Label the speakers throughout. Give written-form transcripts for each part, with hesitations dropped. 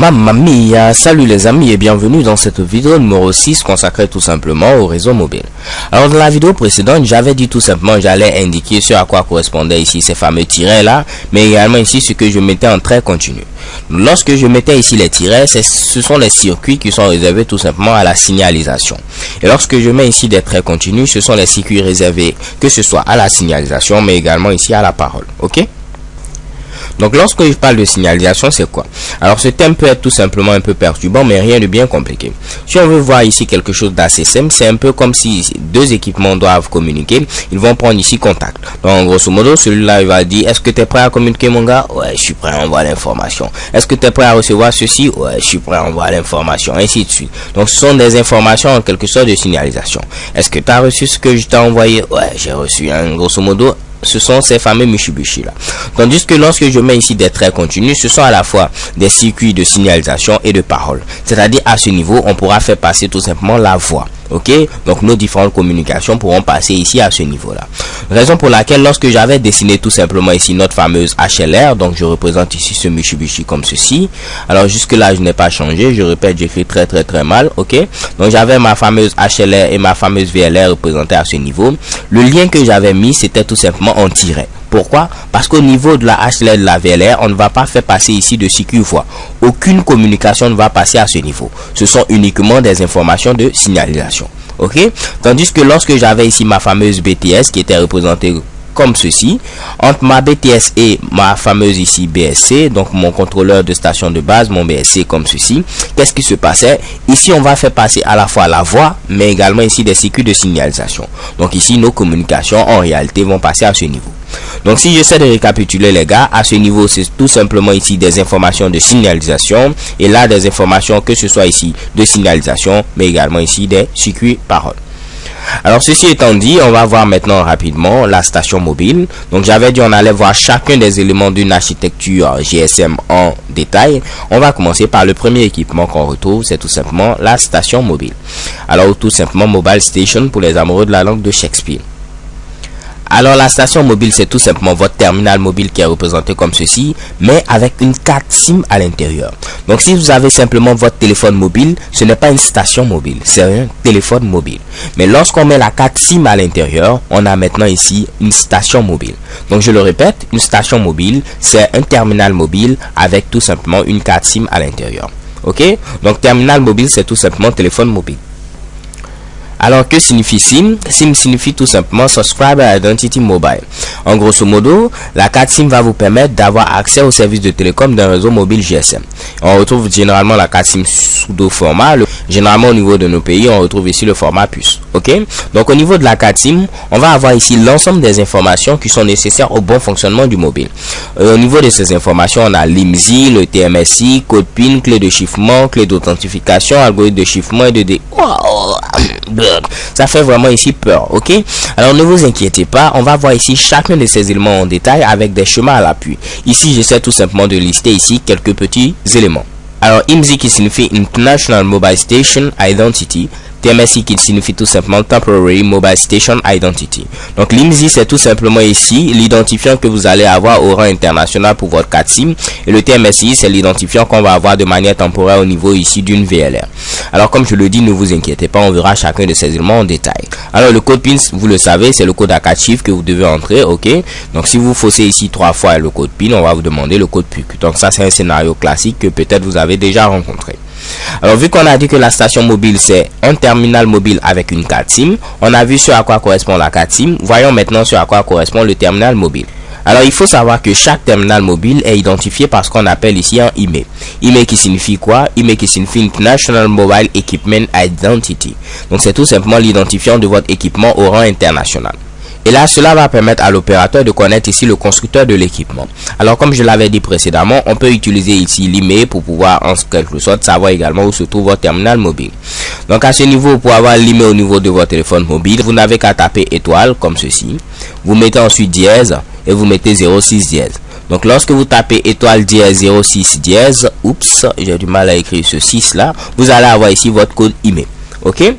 Speaker 1: Mamma mia, salut les amis et bienvenue dans cette vidéo numéro 6 consacrée tout simplement au réseau mobile. Alors dans la vidéo précédente, j'avais dit tout simplement, j'allais indiquer ce à quoi correspondaient ici ces fameux tirets là, mais également ici ce que je mettais en trait continu. Lorsque je mettais ici les tirets, ce sont les circuits qui sont réservés tout simplement à la signalisation. Et lorsque je mets ici des traits continus, ce sont les circuits réservés que ce soit à la signalisation, mais également ici à la parole. Ok? Donc lorsque je parle de signalisation, c'est quoi? Alors ce thème peut être tout simplement un peu perturbant, mais rien de bien compliqué. Si on veut voir ici quelque chose d'assez simple, c'est un peu comme si deux équipements doivent communiquer. Ils vont prendre ici contact. Donc grosso modo, celui-là il va dire: est-ce que tu es prêt à communiquer mon gars? Ouais, je suis prêt à envoyer l'information. Est-ce que tu es prêt à recevoir ceci? Ouais, je suis prêt à envoyer l'information, ainsi de suite. Donc ce sont des informations en quelque sorte de signalisation. Est-ce que tu as reçu ce que je t'ai envoyé? Ouais, j'ai reçu. Grosso modo, ce sont ces fameux Mitsubishi là. Tandis que lorsque je mets ici des traits continus, ce sont à la fois des circuits de signalisation et de parole. C'est-à-dire à ce niveau, on pourra faire passer tout simplement la voix. Ok, donc nos différentes communications pourront passer ici à ce niveau là. Raison pour laquelle lorsque j'avais dessiné tout simplement ici notre fameuse HLR, donc je représente ici ce Mitsubishi comme ceci. Alors jusque là je n'ai pas changé, je répète, j'écris très mal. Ok, donc j'avais ma fameuse HLR et ma fameuse VLR représentées à ce niveau. Le lien que j'avais mis, c'était tout simplement en tiret. Pourquoi? Parce qu'au niveau de la HLR et de la VLR, on ne va pas faire passer ici de circuit voix. Aucune communication ne va passer à ce niveau. Ce sont uniquement des informations de signalisation. Ok? Tandis que lorsque j'avais ici ma fameuse BTS qui était représentée comme ceci, entre ma BTS et ma fameuse ici BSC, donc mon contrôleur de station de base, mon BSC comme ceci, qu'est-ce qui se passait? Ici on va faire passer à la fois la voix, mais également ici des circuits de signalisation. Donc ici nos communications en réalité vont passer à ce niveau. Donc si j'essaie de récapituler les gars, à ce niveau c'est tout simplement ici des informations de signalisation, et là des informations que ce soit ici de signalisation, mais également ici des circuits paroles. Alors ceci étant dit, on va voir maintenant rapidement la station mobile. Donc j'avais dit on allait voir chacun des éléments d'une architecture GSM en détail. On va commencer par le premier équipement qu'on retrouve, c'est tout simplement la station mobile. Alors tout simplement Mobile Station pour les amoureux de la langue de Shakespeare. Alors la station mobile, c'est tout simplement votre terminal mobile qui est représenté comme ceci, mais avec une carte SIM à l'intérieur. Donc si vous avez simplement votre téléphone mobile, ce n'est pas une station mobile, c'est un téléphone mobile. Mais lorsqu'on met la carte SIM à l'intérieur, on a maintenant ici une station mobile. Donc je le répète, une station mobile, c'est un terminal mobile avec tout simplement une carte SIM à l'intérieur. Ok? Donc terminal mobile, c'est tout simplement téléphone mobile. Alors que signifie SIM? SIM signifie tout simplement Subscriber Identity Mobile. En grosso modo, la carte SIM va vous permettre d'avoir accès aux services de télécom d'un réseau mobile GSM. On retrouve généralement la carte SIM sous deux formats. Généralement au niveau de nos pays, on retrouve ici le format puce. Ok? Donc au niveau de la carte SIM, on va avoir ici l'ensemble des informations qui sont nécessaires au bon fonctionnement du mobile. Au niveau de ces informations, on a l'IMSI, le TMSI, code PIN, clé de chiffrement, clé d'authentification, algorithme de chiffrement et de ça fait vraiment ici peur. Ok, alors ne vous inquiétez pas, on va voir ici chacun de ces éléments en détail avec des schémas à l'appui. Ici j'essaie tout simplement de lister ici quelques petits éléments. Alors IMSI qui signifie International Mobile Station Identity, TMSI qui signifie tout simplement Temporary Mobile Station Identity. Donc l'IMSI c'est tout simplement ici l'identifiant que vous allez avoir au rang international pour votre carte SIM, et le TMSI c'est l'identifiant qu'on va avoir de manière temporaire au niveau ici d'une VLR. Alors comme je le dis, ne vous inquiétez pas, on verra chacun de ces éléments en détail. Alors le code PIN, vous le savez, c'est le code à 4 chiffres que vous devez entrer. Ok, donc si vous faussez ici 3 fois le code PIN, on va vous demander le code PUC. Donc ça c'est un scénario classique que peut-être vous avez déjà rencontré. Alors vu qu'on a dit que la station mobile c'est un terminal mobile avec une carte SIM, on a vu ce à quoi correspond la carte SIM. Voyons maintenant ce à quoi correspond le terminal mobile. Alors il faut savoir que chaque terminal mobile est identifié par ce qu'on appelle ici un IMEI. IMEI qui signifie quoi? IMEI qui signifie International Mobile Equipment Identity. Donc c'est tout simplement l'identifiant de votre équipement au rang international. Et là, cela va permettre à l'opérateur de connaître ici le constructeur de l'équipement. Alors, comme je l'avais dit précédemment, on peut utiliser ici l'IMEI pour pouvoir, en quelque sorte, savoir également où se trouve votre terminal mobile. Donc, à ce niveau, pour avoir l'IMEI au niveau de votre téléphone mobile, vous n'avez qu'à taper étoile, comme ceci. Vous mettez ensuite dièse et vous mettez 06 dièse. Donc, lorsque vous tapez étoile dièse 06 dièse, oups, j'ai du mal à écrire ce 6 là, vous allez avoir ici votre code IMEI. Ok?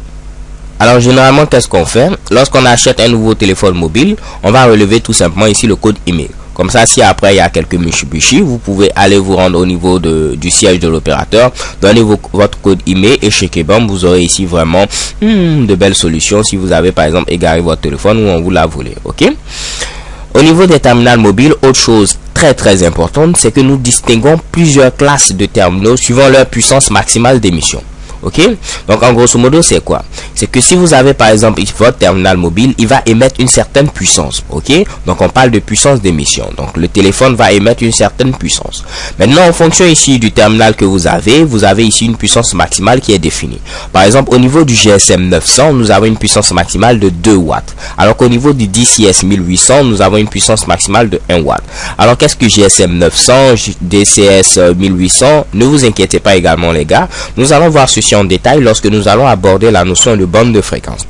Speaker 1: Alors généralement qu'est-ce qu'on fait? Lorsqu'on achète un nouveau téléphone mobile, on va relever tout simplement ici le code IMEI. Comme ça, si après il y a quelques michi-bichi, vous pouvez aller vous rendre au niveau du siège de l'opérateur, donner votre code email et checker bam, vous aurez ici vraiment de belles solutions si vous avez par exemple égaré votre téléphone ou on vous l'a volé. Ok. Au niveau des terminaux mobiles, autre chose très importante, c'est que nous distinguons plusieurs classes de terminaux suivant leur puissance maximale d'émission. Ok, donc en grosso modo c'est quoi? C'est que si vous avez par exemple votre terminal mobile, il va émettre une certaine puissance. Ok, donc on parle de puissance d'émission. Donc le téléphone va émettre une certaine puissance. Maintenant en fonction ici du terminal que vous avez ici une puissance maximale qui est définie. Par exemple au niveau du GSM 900, nous avons une puissance maximale de 2 watts. Alors qu'au niveau du DCS 1800, nous avons une puissance maximale de 1 watt. Alors qu'est-ce que GSM 900, DCS 1800? Ne vous inquiétez pas également les gars, nous allons voir ceci en détail lorsque nous allons aborder la notion de bande de fréquence.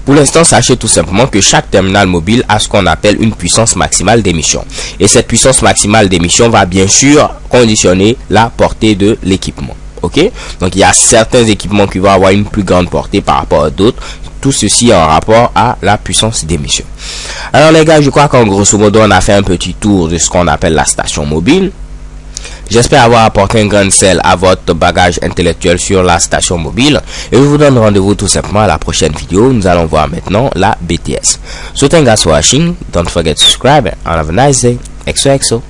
Speaker 1: Pour l'instant, sachez tout simplement que chaque terminal mobile a ce qu'on appelle une puissance maximale d'émission. Et cette puissance maximale d'émission va bien sûr conditionner la portée de l'équipement. Ok, donc il y a certains équipements qui vont avoir une plus grande portée par rapport à d'autres. Tout ceci en rapport à la puissance d'émission. Alors les gars, je crois qu'en grosso modo, on a fait un petit tour de ce qu'on appelle la station mobile. J'espère avoir apporté un grain de sel à votre bagage intellectuel sur la station mobile. Et je vous donne rendez-vous tout simplement à la prochaine vidéo. Nous allons voir maintenant la BTS. So thanks for watching. Don't forget to subscribe and have a nice day. XOXO.